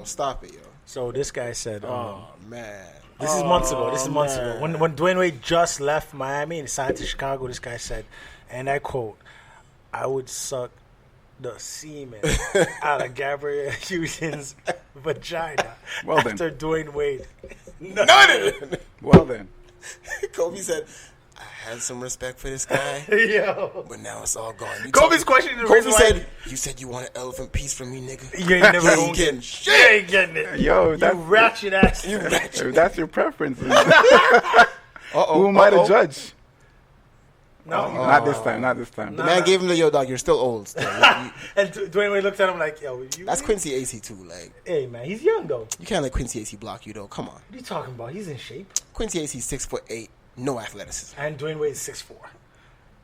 stop it, yo. So this guy said, Oh, man. This is months ago. When Dwayne Wade just left Miami and decided to Chicago, this guy said, and I quote, "I would suck the semen out of Gabrielle Union's vagina after Dwayne Wade." None. Well then. Kofi said, I had some respect for this guy, but now it's all gone. Kofi's question is Kofi said, "You said you want an elephant piece from me, nigga. You ain't never ain't getting shit. You ain't getting it. Yo, you ratchet ass. You ratchet. If that's your preference. Who am I to judge? No. Not this time. Not this time. The man gave him the yo, dog. You're still old. Still. And Dwayne Wade looked at him like, yo, that's Quincy AC too. Like, hey man, he's young though. You can't let Quincy AC block you though. Come on. What are you talking about? He's in shape. Quincy AC 6'8", no athleticism. And Dwayne Wade's 6'4".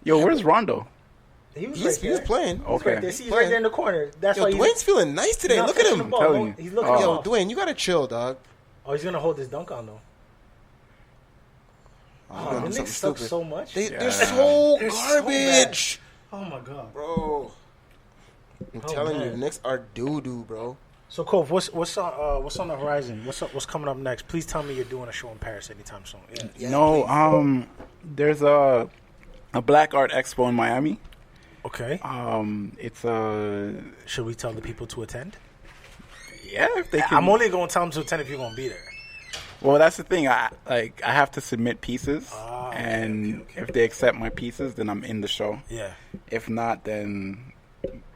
Yo, where's Rondo? He was playing. Okay. He's right there in the corner. That's why Dwayne's feeling nice today. Look at him. I'm telling you. He's looking. Yo, Dwayne, you gotta chill, dog. Oh, he's gonna hold his dunk on though. Oh, the Knicks suck so much. They're so garbage. So oh my god, bro! I'm telling you, the Knicks are doo-doo, bro. So, Kov, what's on the horizon? What's coming up next? Please tell me you're doing a show in Paris anytime soon. Yeah. No, there's a Black Art Expo in Miami. Okay. It's a. Should we tell the people to attend? Yeah, if they can. I'm only going to tell them to attend if you're going to be there. Well, that's the thing. I have to submit pieces, and if they accept my pieces, then I'm in the show. Yeah. If not, then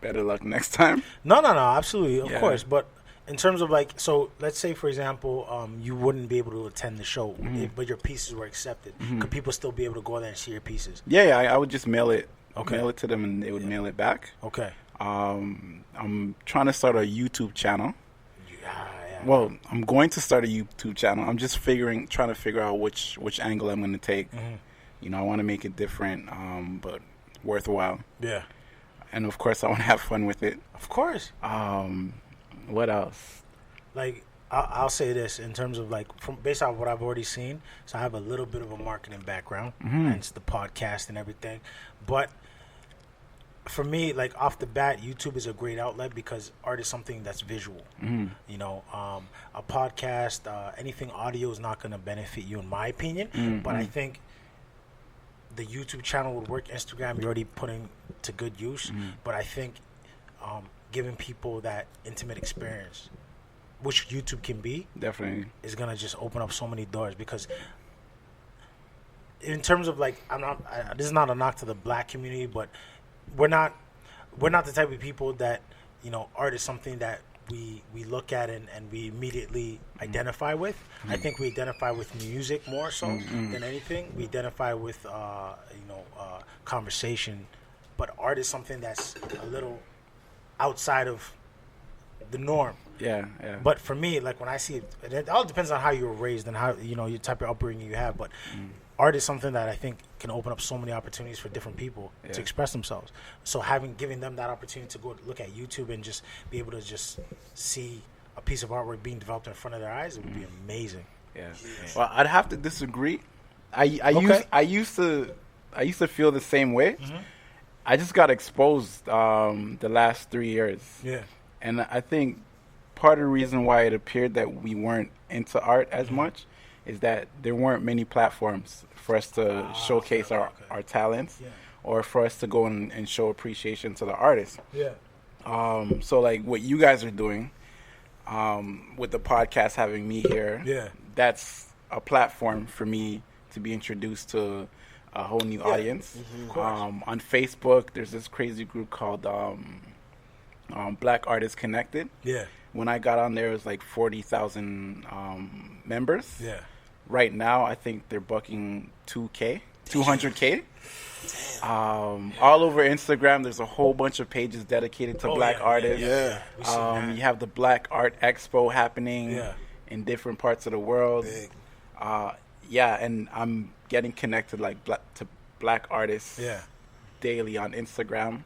better luck next time. No, absolutely, of course. But in terms of so let's say for example, you wouldn't be able to attend the show, but your pieces were accepted. Could people still be able to go there and see your pieces? Yeah, I would just mail it. Okay. Mail it to them, and they would mail it back. Okay. I'm trying to start a YouTube channel. Yeah. Well, I'm going to start a YouTube channel. I'm just trying to figure out which angle I'm going to take. You know, I want to make it different, but worthwhile. Yeah. And of course, I want to have fun with it. Of course. What else? I'll say this in terms of based on what I've already seen. So I have a little bit of a marketing background, hence the podcast and everything. But for me, off the bat, YouTube is a great outlet because art is something that's visual. You know, a podcast, anything audio is not going to benefit you, in my opinion. But I think the YouTube channel would work. Instagram, you're already putting to good use. But I think giving people that intimate experience, which YouTube can be, definitely is going to just open up so many doors. Because in terms of this is not a knock to the black community, but we're not the type of people that, you know, art is something that we look at and we immediately identify with. I think we identify with music more so than anything. We identify with conversation, but art is something that's a little outside of the norm. Yeah. But for me, when I see it all depends on how you were raised and how, you know, your type of upbringing you have. But art is something that I think can open up so many opportunities for different people to express themselves. So giving them that opportunity to go look at YouTube and just be able to just see a piece of artwork being developed in front of their eyes, it would be amazing. Yeah. Well, I'd have to disagree. I used to feel the same way. I just got exposed the last 3 years. Yeah. And I think part of the reason why it appeared that we weren't into art as much is that there weren't many platforms for us to showcase our talents or for us to go and show appreciation to the artists. Yeah. So what you guys are doing with the podcast, having me here, that's a platform for me to be introduced to a whole new audience. On Facebook, there's this crazy group called Black Artists Connected. Yeah. When I got on there, it was 40,000 members. Yeah. Right now, I think they're bucking 200K. All over Instagram, there's a whole bunch of pages dedicated to black artists. Yeah. You have the Black Art Expo happening in different parts of the world. Big. And I'm getting connected to black artists daily on Instagram.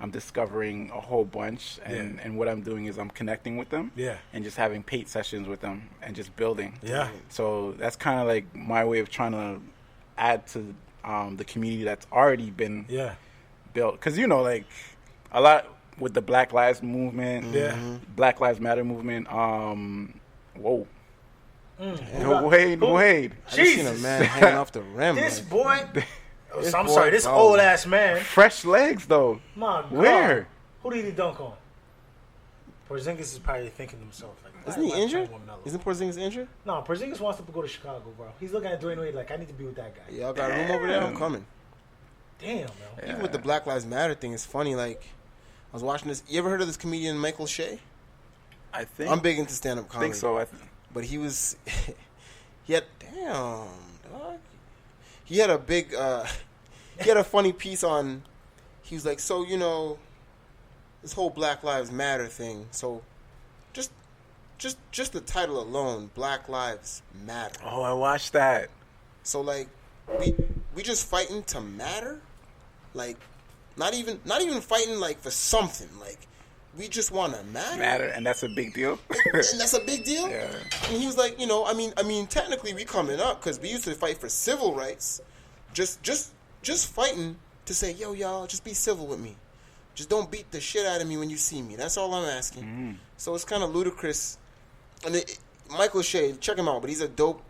I'm discovering a whole bunch, and what I'm doing is I'm connecting with them and just having paint sessions with them and just building. Yeah. So that's kind of my way of trying to add to the community that's already been built. Because, you know, a lot with the Black Lives movement, Black Lives Matter movement. Whoa. Wade. I just seen a man hanging off the rim. This boy. I'm sorry, this old ass man. Fresh legs though. My God. Where? Who did he dunk on? Porzingis is probably thinking to himself like, isn't he injured? Isn't Porzingis injured? No, Porzingis wants to go to Chicago, bro. He's looking at Dwayne Wade like, I need to be with that guy. Y'all got room over there? I'm coming. Damn, man. Even with the Black Lives Matter thing, it's funny. Like, I was watching this. You ever heard of this comedian Michael Shea? I think I'm big into stand-up comedy. I think so. But he was, damn, dog. He had a big, he had a funny piece on. He was like, so this whole Black Lives Matter thing. So, just the title alone, Black Lives Matter. Oh, I watched that. So like, we just fighting to matter, like, not even fighting like for something. Like, we just want to matter, and that's a big deal. And that's a big deal. Yeah. And he was like, I mean, technically we coming up because we used to fight for civil rights, just fighting to say, yo, y'all, just be civil with me. Just don't beat the shit out of me when you see me. That's all I'm asking. Mm-hmm. So it's kind of ludicrous. And Michael Shea, check him out. But he's a dope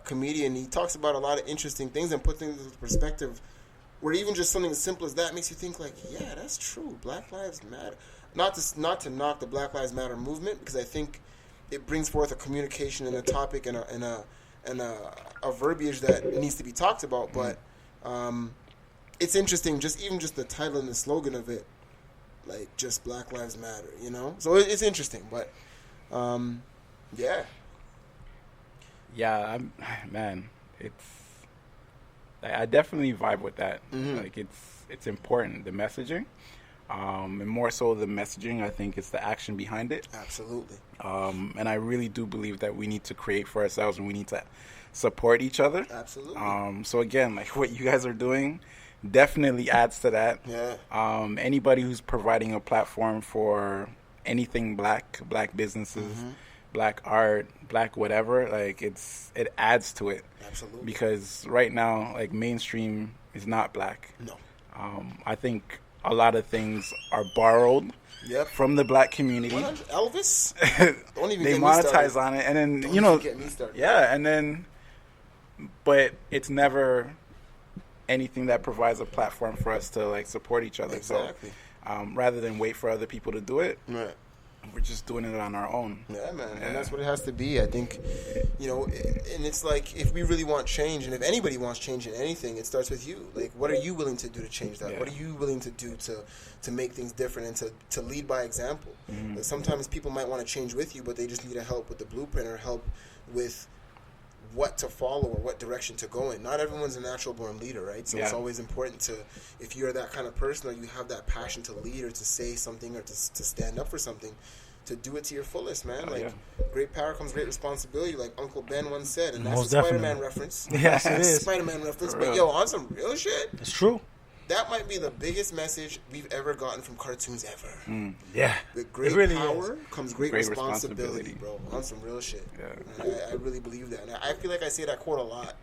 comedian. He talks about a lot of interesting things and put things into perspective. Where even just something as simple as that makes you think like, yeah, that's true. Black Lives Matter. Not to knock the Black Lives Matter movement, because I think it brings forth a communication and a topic and a verbiage that needs to be talked about. But it's interesting, just the title and the slogan of it, like just Black Lives Matter, So it's interesting, but yeah. Yeah, I definitely vibe with that. Mm-hmm. Like it's important, the messaging. And more so the messaging, I think it's the action behind it. Absolutely. And I really do believe that we need to create for ourselves and we need to support each other. Absolutely. So again, like what you guys are doing definitely adds to that. Yeah. Anybody who's providing a platform for anything black businesses, black art, black whatever, like it adds to it. Absolutely. Because right now, like mainstream is not black. No. I think a lot of things are borrowed from the black community. Elvis? Don't even they get monetize on it, and then get me started. Yeah, and then, but it's never anything that provides a platform for us to like support each other. Exactly. So, rather than wait for other people to do it, right, we're just doing it on our own. Yeah, man, and that's what it has to be. I think, and it's like if we really want change, and if anybody wants change in anything, it starts with you. Like, what are you willing to do to change that? Yeah. What are you willing to do to make things different and to lead by example? Like sometimes people might want to change with you, but they just need a help with the blueprint or help with what to follow or what direction to go in. Not everyone's a natural born leader, right? So it's always important to, if you're that kind of person or you have that passion to lead or to say something or to stand up for something, to do it to your fullest, man. Great power comes great responsibility, like Uncle Ben once said, and that's a Spider-Man reference. Yes, it is. Spider-Man reference. But on some real shit, it's true. That might be the biggest message we've ever gotten from cartoons ever. Yeah. With great power comes great responsibility, bro. On some real shit. Yeah. I really believe that. And I feel like I say that quote a lot.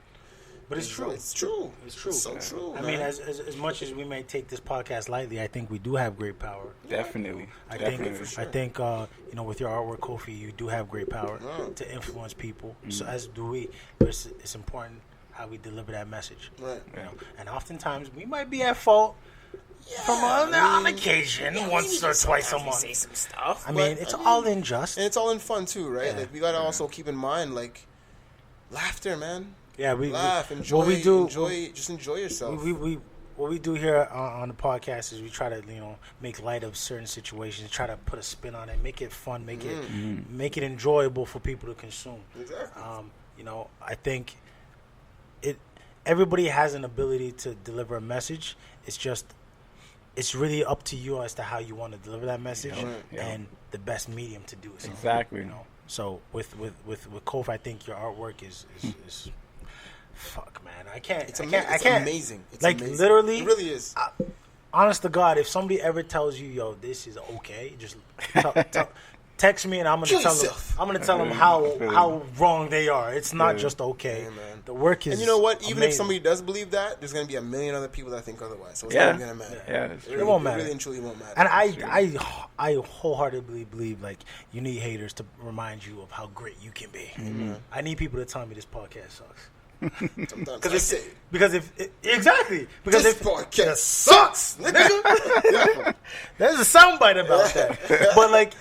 But it's true. It's true. It's true. It's so true. I mean, as much as we may take this podcast lightly, I think we do have great power. Definitely. I think with your artwork, Kofi, you do have great power to influence people. So as do we. But it's important how we deliver that message. Right. And oftentimes we might be at fault from on occasion, once or twice a month. Say some stuff. I mean, it's all in jest. And it's all in fun too, right? Yeah. Like we gotta also keep in mind, like, laughter, man. Yeah, we laugh, enjoy. What we do, just enjoy yourself. What we do here on the podcast is we try to make light of certain situations, try to put a spin on it, make it fun, make it enjoyable for people to consume. Exactly. I think everybody has an ability to deliver a message. It's really up to you as to how you want to deliver that message and the best medium to do so. Exactly. So with Kofi, I think your artwork is fuck, man. I can't. It's amazing. It's like amazing. Literally, it really is. Honest to God, if somebody ever tells you, "Yo, this is okay," just text me and I'm gonna tell them. I'm gonna tell them how wrong they are. It's not just okay. Yeah, man. The work is. And you know what? Even amazing. if somebody does believe that, there's gonna be a million other people that think otherwise. So it's not gonna matter. Yeah, it won't matter. It really and truly won't matter. And I wholeheartedly believe like you need haters to remind you of how great you can be. Mm-hmm. I need people to tell me this podcast sucks. Because this podcast sucks, nigga. There's a soundbite about that. But like,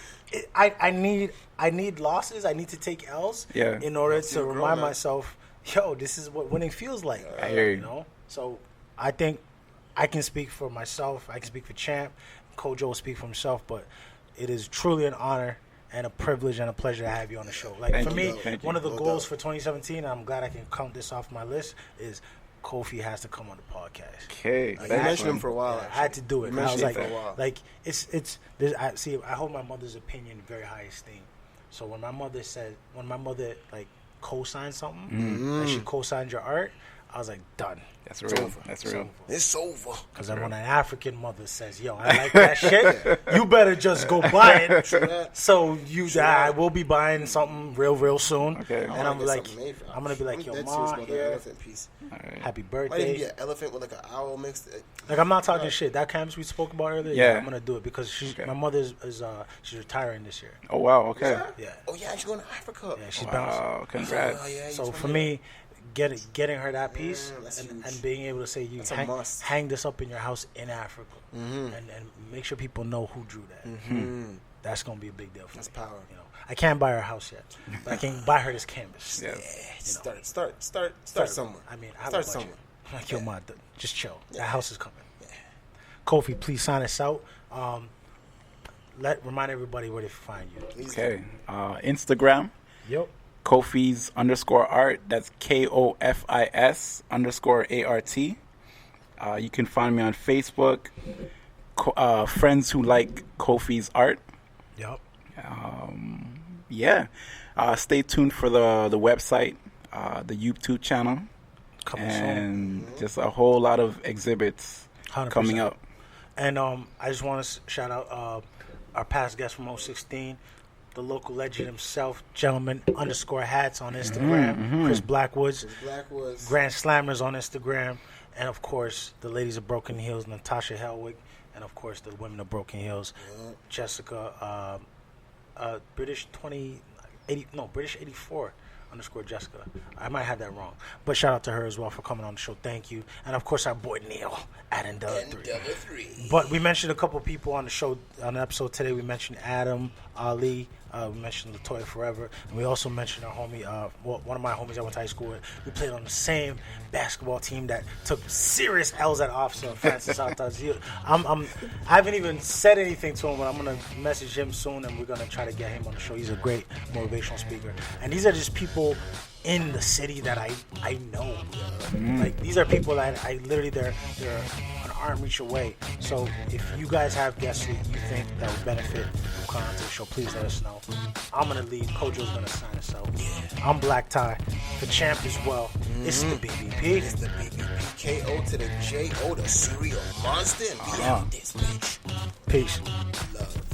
I need losses. I need to take L's in order to remind myself, yo, this is what winning feels like. I hear you. You know. So I think I can speak for myself. I can speak for Champ. KoJo will speak for himself. But it is truly an honor and a privilege and a pleasure to have you on the show. Like for me, one of the goals for 2017, and I'm glad I can count this off my list, is Kofi has to come on the podcast. Okay, like, I mentioned him for a while. I had to do it. I was like, I hold my mother's opinion very high esteem. So when my mother like co-signed something, and she co-signed your art, I was like, done. That's real. That's real. It's over. Because when an African mother says, yo, I like that shit, you better just go buy it. So I will be buying something real soon. Okay. And I'm like, I'm going to be like, yo, Mom, here. Right. Happy birthday. Might even be an elephant with like an owl mixed. Like, I'm not talking shit. That canvas we spoke about earlier, I'm going to do it because my mother is she's retiring this year. Oh, wow. Okay. Yeah. Oh, yeah. She's going to Africa. Yeah, she's bouncing. Oh, congrats. So for me, getting her that piece and being able to say you hang this up in your house in Africa and make sure people know who drew that. That's gonna be a big deal for me. That's power. You know, I can't buy her a house yet, but I can buy her this canvas. Yeah, you know. Start somewhere. I mean, start somewhere. I'm like, yo, ma, just chill. That house is coming. Yeah. Kofi, please sign us out. Remind everybody where to find you. Okay, Instagram. Yep. Kofi's _art. That's KOFIS _ART. You can find me on Facebook. Friends who like Kofi's art. Yep. Stay tuned for the website, the YouTube channel, and just a whole lot of exhibits 100%. Coming up. And I just want to shout out our past guest from 016. The local legend himself, gentleman _hats on Instagram. Chris Blackwoods. Grand Slammers on Instagram. And, of course, the ladies of Broken Hills, Natasha Helwig. And, of course, the women of Broken Hills, Jessica, British 84 _Jessica. I might have that wrong. But shout out to her as well for coming on the show. Thank you. And, of course, our boy Neil at Endeavor3. But we mentioned a couple people on the show, on the episode today. We mentioned Adam, Ali. We mentioned Latoya Forever. And we also mentioned our homie, one of my homies I went to high school with. We played on the same basketball team that took serious L's at Officer, Francis Altaz. I haven't even said anything to him, but I'm going to message him soon, and we're going to try to get him on the show. He's a great motivational speaker. And these are just people in the city that I know. Like, these are people that I literally, they're an arm reach away. So if you guys have guests that you think that would benefit from coming to the show, please let us know. I'm going to leave. KoJo's going to sign us out. I'm Blkk Ty. The Champ as well. It's the BBP. It's the BBP. KO to the JO, the serial monster. And we out this bitch. Peace. Love.